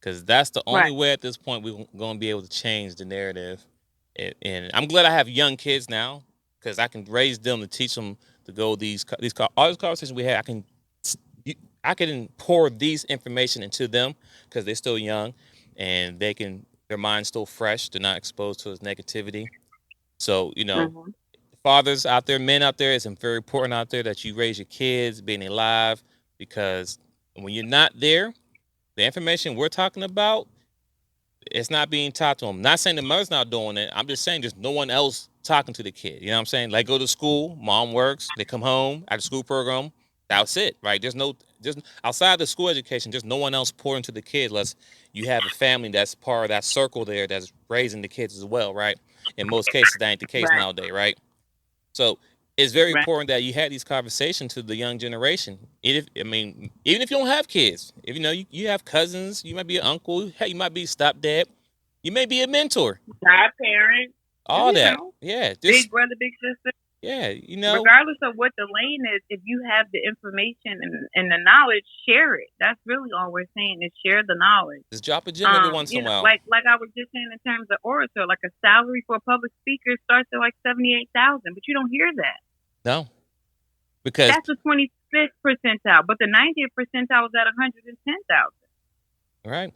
S1: Because that's the only
S2: right.
S1: way at this point we're going to be able to change the narrative. And I'm glad I have young kids now because I can raise them to teach them to go all these conversations we had. I can pour these information into them because they're still young and their mind's still fresh. They're not exposed to its negativity. So,
S2: Hmm.
S1: fathers out there, men out there, it's very important out there that you raise your kids being alive because when you're not there, the information we're talking about, it's not being taught to them. Not saying the mother's not doing it. I'm just saying there's no one else talking to the kid. You know what I'm saying? Like go to school, mom works, they come home after school program. That's it, right? There's outside the school education, there's no one else pouring to the kid unless you have a family that's part of that circle there that's raising the kids as well, right? In most cases, that ain't the case
S2: Right.
S1: nowadays, right? So it's very
S2: Right.
S1: important that you have these conversations to the young generation. Even if you don't have kids, if you have cousins, you might be an uncle, hey, you might be a stepdad, you may be a mentor,
S2: Godparents,
S1: all that. Yeah,
S2: big
S1: just
S2: brother, big sister.
S1: yeah,
S2: Regardless of what the lane is, if you have the information and the knowledge, share it. That's really all we're saying is share the knowledge.
S1: just drop a gem every once in a while.
S2: Like I was just saying in terms of orator, like a salary for a public speaker starts at like 78,000, but you don't hear that.
S1: No, because
S2: That's the 25th percentile, but the 90th percentile is at 110,000.
S1: right,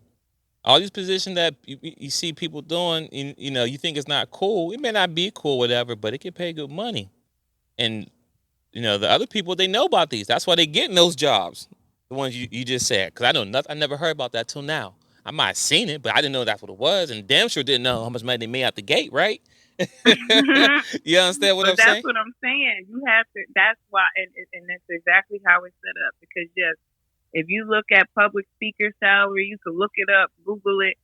S1: all these positions that you see people doing, you think it's not cool. It may not be cool, whatever, but it can pay good money. And the other people, they know about these. That's why they getting those jobs. The ones you just said. Because I know nothing. I never heard about that till now. I might have seen it, but I didn't know that's what it was. And damn sure didn't know how much money they made out the gate, right? You understand what
S2: But
S1: I'm
S2: that's
S1: saying?
S2: what I'm saying. You have to. That's why, and that's exactly how it's set up. Because yes, if you look at public speaker salary, you can look it up, Google it,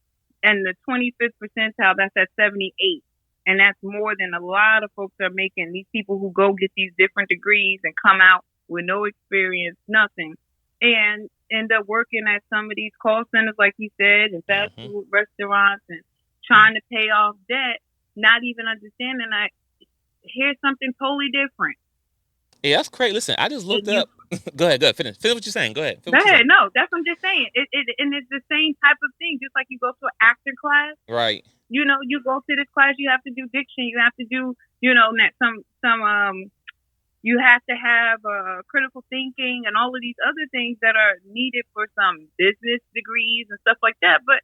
S2: and the 25th percentile, that's at 78. And that's more than a lot of folks are making. These people who go get these different degrees and come out with no experience, nothing, and end up working at some of these call centers, like you said, and fast
S1: Hmm.
S2: food restaurants, and trying to pay off debt, not even understanding that here's something totally different.
S1: Yeah, that's crazy. Listen, I just
S2: And
S1: looked
S2: you
S1: up. Go ahead, go ahead. Finish what you're saying. Go ahead. Finish
S2: go
S1: what you're
S2: ahead.
S1: saying.
S2: No, that's what I'm just saying. And it's the same type of thing. Just like you go to an acting class,
S1: Right.
S2: you go to this class, you have to do diction, you have to do, some you have to have critical thinking and all of these other things that are needed for some business degrees and stuff like that. But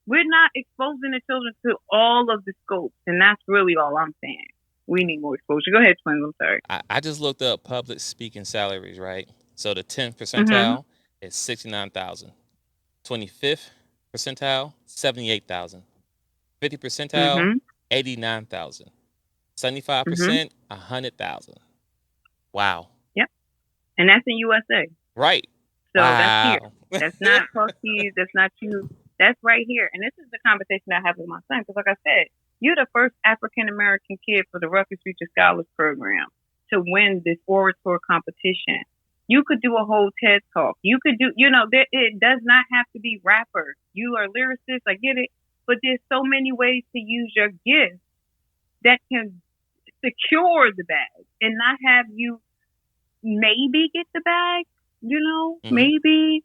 S2: we're not exposing the children to all of the scopes, and that's really all I'm saying. We need more exposure. Go ahead, twins. I'm sorry.
S1: I just looked up public speaking salaries, right? So the 10th
S2: Mhm.
S1: percentile is 69,000. 25th percentile, 78,000. 50 percentile,
S2: Mhm.
S1: 89,000.
S2: Mhm.
S1: 75%, 100,000. Wow.
S2: Yep. And that's in USA.
S1: Right.
S2: So that's here.
S1: Wow.
S2: That's not close to you. That's not you. That's right here. And this is the conversation I have with my son. Because, like I said, you're the first African American kid for the Rutgers Future Scholars Program to win this orator competition. You could do a whole TED talk. You could do, it does not have to be rapper. You are lyricist. I get it. But there's so many ways to use your gift that can secure the bag and not have you maybe get the bag,
S1: Hmm.
S2: maybe,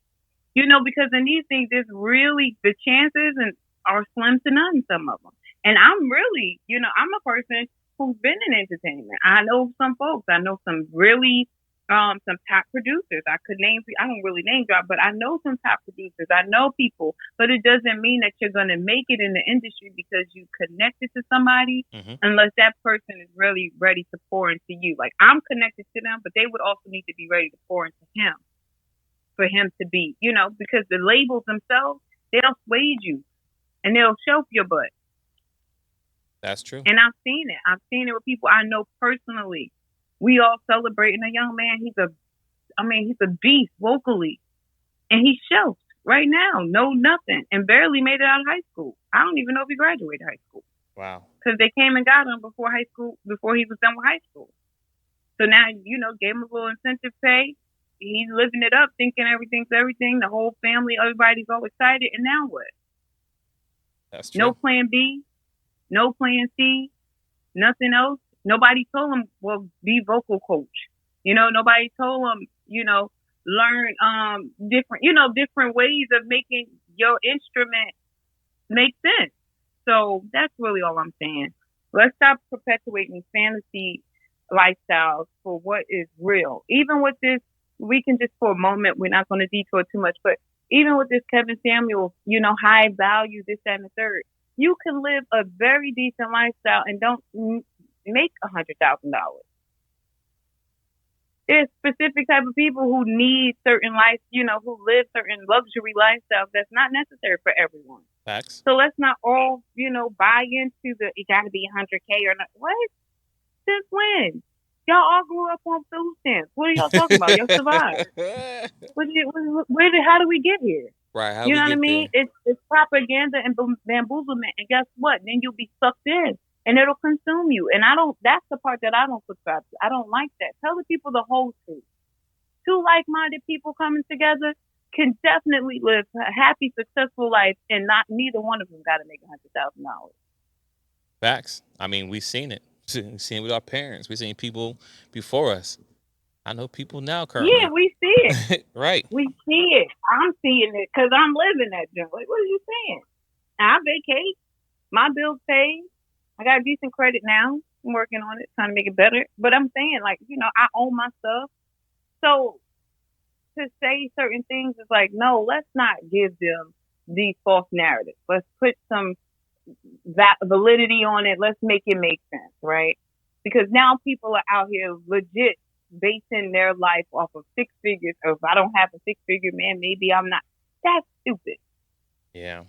S2: because in these things, there's really the chances and are slim to none, some of them. And I'm really, I'm a person who's been in entertainment. I know some folks. I know some really, some top producers. I don't really name drop, but I know some top producers. I know people, but it doesn't mean that you're going to make it in the industry because you connected to somebody
S1: Hmm.
S2: unless that person is really ready to pour into you. Like I'm connected to them, but they would also need to be ready to pour into him for him to be, because the labels themselves, they'll sway you and they'll show your butt.
S1: That's true.
S2: And I've seen it. I've seen it with people I know personally. We all celebrating a young man. He's a beast vocally. And he's shelved right now. No, nothing. And barely made it out of high school. I don't even know if he graduated high school.
S1: Wow.
S2: Because they came and got him before he was done with high school. So now, gave him a little incentive pay. He's living it up, thinking everything's everything. The whole family, everybody's all excited. And now what?
S1: That's
S2: No
S1: true.
S2: plan B, no plan C, nothing else. Nobody told him, well, be vocal coach. Nobody told him, learn different ways of making your instrument make sense. So that's really all I'm saying. Let's stop perpetuating fantasy lifestyles for what is real. Even with this, we can just for a moment, we're not going to detour too much, but even with this Kevin Samuels, high value, this, that, and the third, you can live a very decent lifestyle and don't make $100,000. There's specific type of people who need certain life, who live certain luxury lifestyles that's not necessary for everyone.
S1: Facts.
S2: So let's not all, buy into the it got to be 100K or not. What? Since when? Y'all all grew up on food stamps. What are y'all talking about? Y'all survived. How did we get here?
S1: Right. How
S2: You
S1: we
S2: know what I
S1: get
S2: mean?
S1: there?
S2: It's propaganda and bamboozlement. And guess what? Then you'll be sucked in and it'll consume you. And that's the part that I don't subscribe to. I don't like that. Tell the people the whole truth. Two like-minded people coming together can definitely live a happy, successful life, and not neither one of them got to make $100,000.
S1: Facts. I mean, we've seen it. We've seen it with our parents. We've seen people before us. I know people now
S2: Yeah,
S1: currently.
S2: we see it.
S1: Right.
S2: We see it. I'm seeing it because I'm living that joint. Like, what are you saying? I vacate. My bills paid. I got decent credit now. I'm working on it, trying to make it better. But I'm saying, like, I own my stuff. So to say certain things is like, no, let's not give them these false narratives. Let's put some validity on it. Let's make it make sense, right? Because now people are out here legit basing their life off of six figures. Or if I don't have a six figure man, maybe I'm not. That's stupid.
S1: Yeah.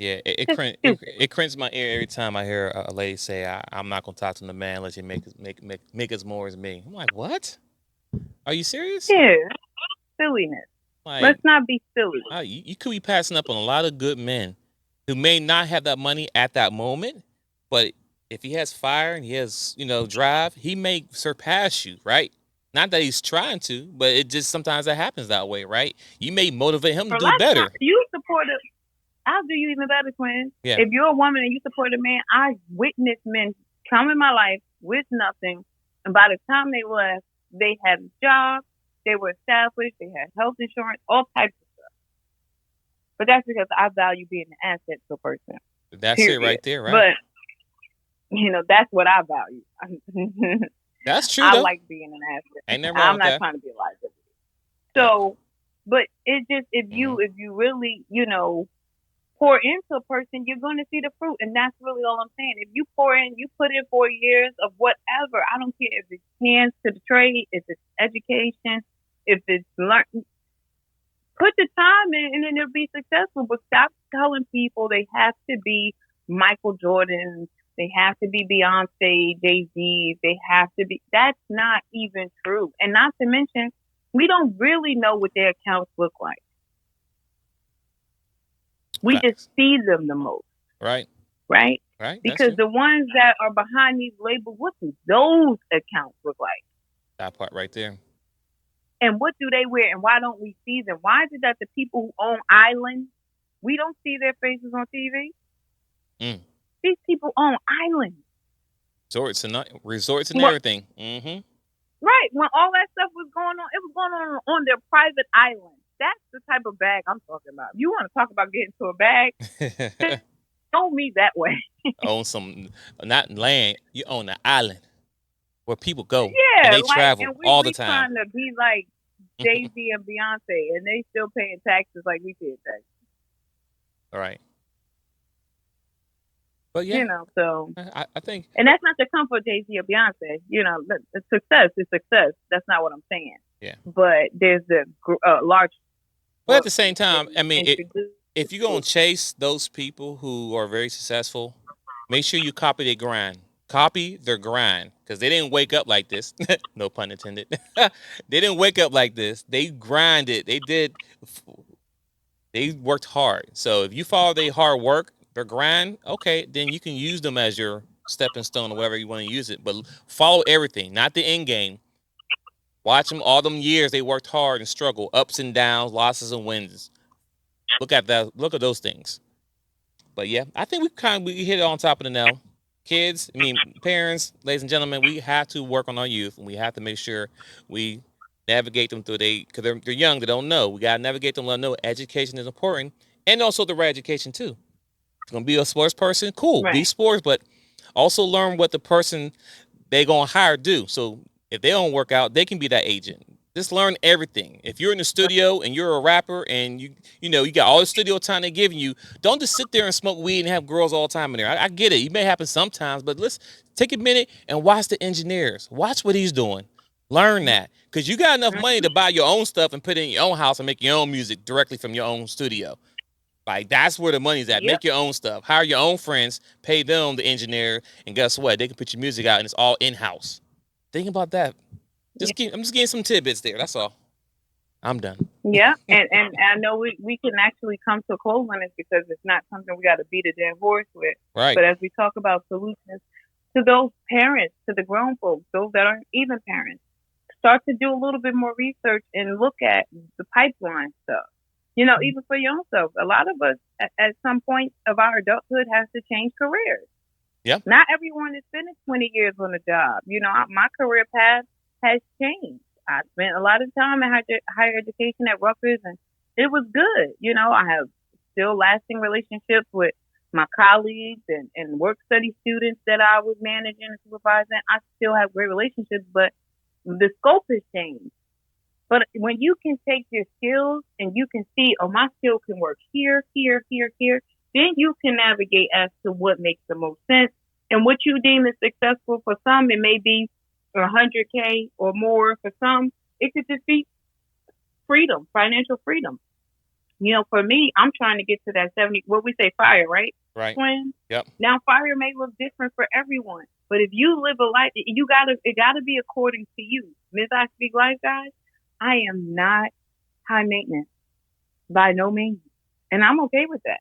S1: Yeah,
S2: Just stupid.
S1: it cringes my ear every time I hear a lady say, "I'm not gonna talk to the man unless you make as more as me." I'm like, what? Are you serious?
S2: Yeah, silliness.
S1: Like,
S2: Let's not be silly.
S1: you could be passing up on a lot of good men who may not have that money at that moment, but if he has fire and he has, drive, he may surpass you, right? Not that he's trying to, but it just sometimes that happens that way, right? You may motivate him to
S2: For
S1: do
S2: last time,
S1: better.
S2: you support a, I'll do you even better, twin.
S1: Yeah.
S2: If you're a woman and you support a man, I witnessed men come in my life with nothing, and by the time they left, they had a job, they were established, they had health insurance, all types of stuff. But that's because I value being an asset to a person.
S1: That's it
S2: Period.
S1: right there, right?
S2: But that's what I value.
S1: That's true
S2: I
S1: though.
S2: like being an
S1: Ain't
S2: asset.
S1: nothing wrong
S2: I'm
S1: with
S2: not
S1: that.
S2: trying to be a liability.
S1: Yeah.
S2: So, but it just
S1: Hmm.
S2: if you really pour into a person, you're going to see the fruit, and that's really all I'm saying. If you pour in, you put in 4 years of whatever. I don't care if it's hands to the trade, if it's education, if it's learn. Put the time in, and then it'll be successful. But stop telling people they have to be Michael Jordan, they have to be Beyonce, Jay-Z, they have to be. That's not even true. And not to mention, we don't really know what their accounts look like. We just
S1: Facts.
S2: see them the most,
S1: Right.
S2: right?
S1: Right. That's
S2: Because
S1: true.
S2: the ones that are behind these labels, what do those accounts look like?
S1: That part right there.
S2: And what do they wear? And why don't we see them? Why is it that the people who own islands, we don't see their faces on TV?
S1: Mm.
S2: These people own islands.
S1: Resorts and
S2: Well,
S1: everything. Mm-hmm.
S2: right. When all that stuff was going on, it was going on their private island. That's the type of bag I'm talking about. You want to talk about getting to a bag? Show me that way.
S1: Own some, not land. You own an island where people go and
S2: Yeah,
S1: they
S2: like,
S1: travel
S2: and
S1: all the
S2: we
S1: time.
S2: trying to be like Jay Z and Beyonce, and they still paying taxes like we pay taxes.
S1: All right. But yeah,
S2: So,
S1: I think.
S2: and that's not to come for Jay Z or Beyonce. The success is success. That's not what I'm saying.
S1: Yeah.
S2: But there's a large
S1: But at
S2: work
S1: the same time, I mean,
S2: introduced.
S1: if you're gonna chase those people who are very successful, make sure you copy their grind. Copy their grind because they didn't wake up like this. No pun intended. They didn't wake up like this. They grinded. They did. They worked hard. So if you follow their hard work, their grind, okay, then you can use them as your stepping stone or whatever you want to use it. But follow everything, not the end game. Watch them all them years they worked hard and struggled, ups and downs, losses and wins. Look at that. Look at those things. But yeah, I think we hit it on top of the nail. Kids, I mean parents, ladies and gentlemen, we have to work on our youth, and we have to make sure we navigate them through because they're young, they don't know. We gotta navigate them, let them know education is important, and also the right education too. If you're gonna be a sports person, cool, be
S2: Right.
S1: sports, but also learn what the person they gonna hire do. So if they don't work out, they can be that agent. Just learn everything. If you're in the studio and you're a rapper and you got all the studio time they're giving you, don't just sit there and smoke weed and have girls all the time in there. I get it. It may happen sometimes, but let's take a minute and watch the engineers. Watch what he's doing. Learn that. Because you got enough money to buy your own stuff and put it in your own house and make your own music directly from your own studio. Like that's where the money's at.
S2: Yep.
S1: Make your own stuff. Hire your own friends. Pay them the engineer, and guess what? They can put your music out, and it's all in house. Think about that.
S2: Yeah.
S1: I'm just getting some tidbits there. That's all. I'm done.
S2: Yeah, and I know we can actually come to a close on this because it's not something we got to beat a dead horse with.
S1: Right.
S2: But as we talk about solutions to those parents, to the grown folks, those that aren't even parents, start to do a little bit more research and look at the pipeline stuff. Even for your own self, a lot of us at some point of our adulthood has to change careers.
S1: Yeah.
S2: Not everyone is spending 20 years on a job. My career path has changed. I spent a lot of time in higher education at Rutgers, and it was good. I have still lasting relationships with my colleagues and work study students that I was managing and supervising. I still have great relationships, but the scope has changed. But when you can take your skills and you can see, oh, my skill can work here, here, here, here, then you can navigate as to what makes the most sense. And what you deem is successful for some, it may be 100K or more for some. It could just be freedom, financial freedom. For me, I'm trying to get to that 70, what we say, fire, right?
S1: Right.
S2: Twin.
S1: Yep.
S2: Now, fire may look different for everyone, but if you live a life, it gotta be according to you. Miss I Speak Life, guys, I am not high maintenance by no means. And I'm okay with that.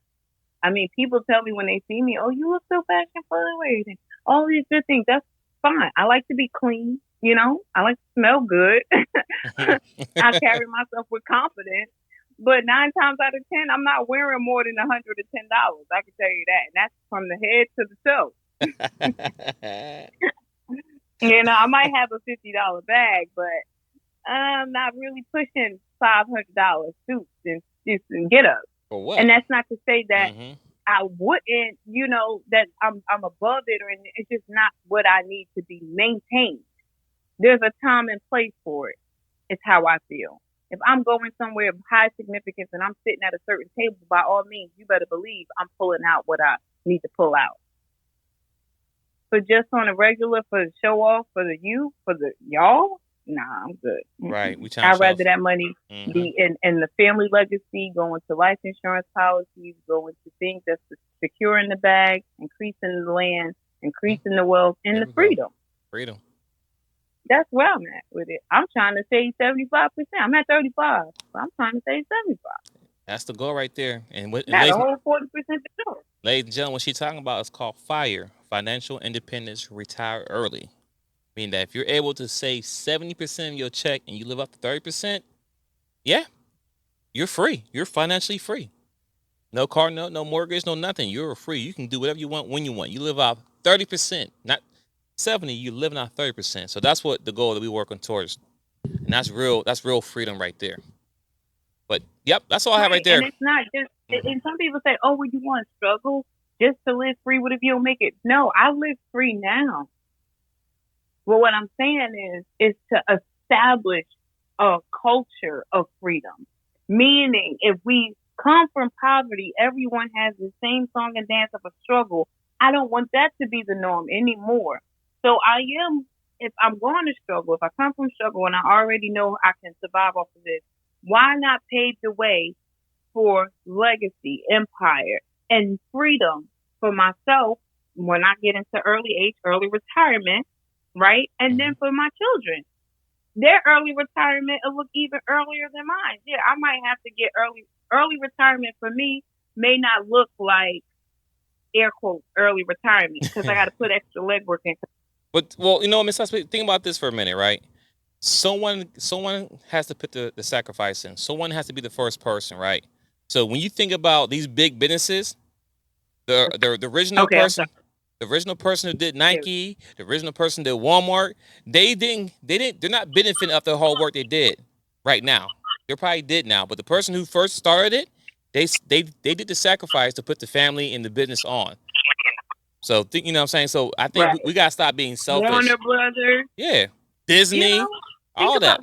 S2: I mean, people tell me when they see me, oh, you look so fashion forward and all these good things. That's fine. I like to be clean, I like to smell good. I carry myself with confidence. But 9 times out of 10, I'm not wearing more than $110. I can tell you that. And that's from the head to the toe. I might have a $50 bag, but I'm not really pushing $500 suits and get ups.
S1: For what?
S2: And that's not to say that
S1: Mm-hmm.
S2: I wouldn't, that I'm above it, or anything. It's just not what I need to be maintained. There's a time and place for it. It's how I feel. If I'm going somewhere of high significance and I'm sitting at a certain table, by all means, you better believe I'm pulling out what I need to pull out. But just on a regular, for the show off, for the y'all, nah, I'm good.
S1: Right. We trying to
S2: I'd
S1: show
S2: rather
S1: off.
S2: that money be in the family legacy, going to life insurance policies, going to things that's securing the bag, increasing the land, increasing the wealth, and
S1: There
S2: the
S1: we go.
S2: freedom.
S1: Freedom.
S2: That's where I'm at with it. I'm trying to save 75%. I'm at 35, so I'm trying to save 75.
S1: That's the goal right there. And
S2: Got a whole 40% to go.
S1: ladies and gentlemen, what she's talking about is called FIRE, Financial Independence, Retire Early. Meaning that if you're able to save 70% of your check and you live up to 30%, yeah, you're free. You're financially free. No car note, no mortgage, no nothing. You're free. You can do whatever you want when you want. You live off 30%, not 70. You're living off 30%. So that's what the goal that we're working towards. And that's real freedom right there. But yep, that's all I have right there.
S2: And it's not just, and some people say, oh, well, you want to struggle just to live free? What if you don't make it? No, I live free now. Well, what I'm saying is to establish a culture of freedom. Meaning, if we come from poverty, everyone has the same song and dance of a struggle. I don't want that to be the norm anymore. So if I'm going to struggle, if I come from struggle and I already know I can survive off of this, why not pave the way for legacy, empire, and freedom for myself when I get into early retirement, right? And then for my children, their early retirement will look even earlier than mine. Yeah, I might have to get early retirement for me may not look like air quotes early retirement because I got to put extra legwork in.
S1: But Miss Suspect, think about this for a minute, right? Someone has to put the sacrifice in. Someone has to be the first person, right? So when you think about these big businesses, the original person, the original person who did Nike, the original person who did Walmart, they're not benefiting off the hard work they did right now. They probably did now, but the person who first started it, they did the sacrifice to put the family and the business on. So you know what I'm saying? So I think we gotta stop being selfish.
S2: Warner Brothers.
S1: Yeah. Disney. All that.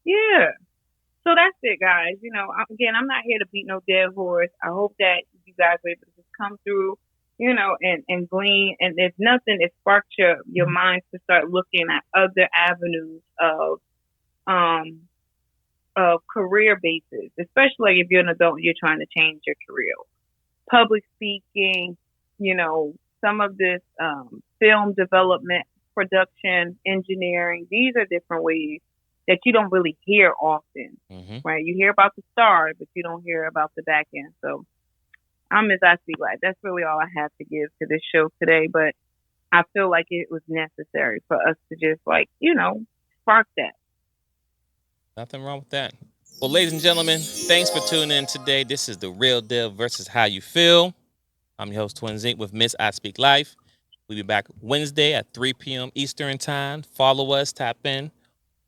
S2: Yeah. So that's it, guys. Again, I'm not here to beat no dead horse. I hope that you guys are able to just come through, and glean. And if nothing, it sparks your mind to start looking at other avenues of career basis, especially if you're an adult and you're trying to change your career. Public speaking, some of this film development, production, engineering. These are different ways that you don't really hear often, right? You hear about the stars, but you don't hear about the back end. So I'm Ms. I Speak Life. That's really all I have to give to this show today. But I feel like it was necessary for us to just spark that.
S1: Nothing wrong with that. Well, ladies and gentlemen, thanks for tuning in today. This is The Real Deal versus How You Feel. I'm your host, Twinsinc, with Miss I Speak Life. We'll be back Wednesday at 3 p.m. Eastern Time. Follow us, tap in.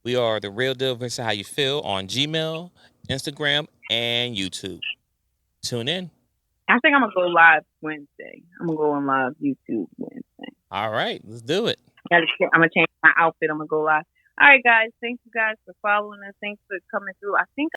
S1: We are The Real Deal versus How You Feel on Gmail, Instagram, and YouTube. Tune in.
S2: I think I'm going to go live Wednesday. I'm going to go on live YouTube Wednesday.
S1: All right, let's do it.
S2: I'm going to change my outfit. I'm going to go live. All right, guys. Thank you guys for following us. Thanks for coming through. I think